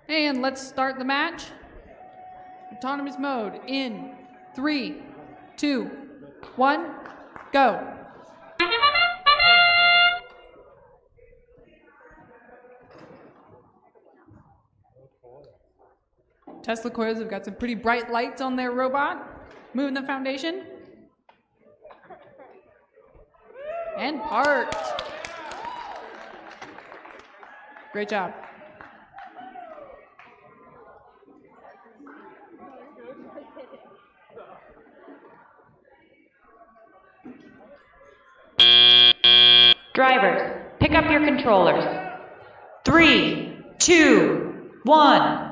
And let's start the match. Autonomous mode in 3, 2, 1, go. Tesla Coils have got some pretty bright lights on their robot. Moving the foundation. And parked. Great job. Drivers, pick up your controllers. 3, 2, 1.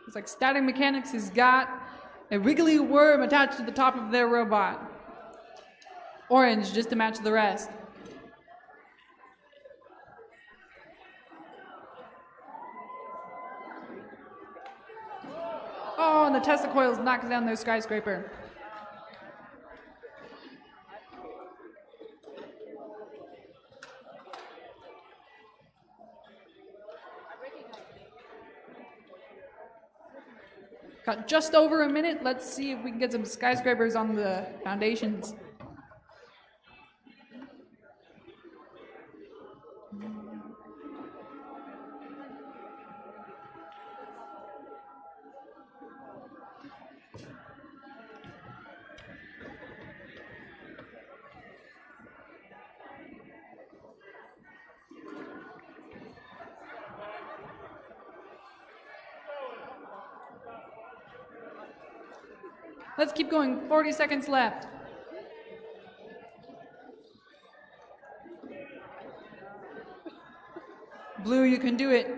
It's like Static Mechanics has got a wiggly worm attached to the top of their robot. Orange just to match the rest. Oh, and the Tesla Coils knocks down their skyscraper. Got just over a minute. Let's see if we can get some skyscrapers on the foundations. Let's keep going. 40 seconds left. Blue, you can do it.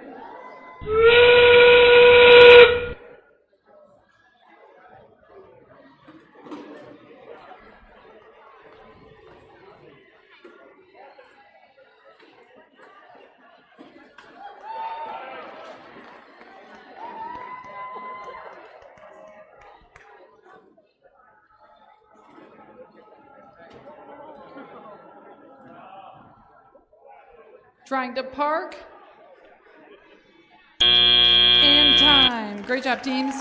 Trying to park. And time. Great job, teams.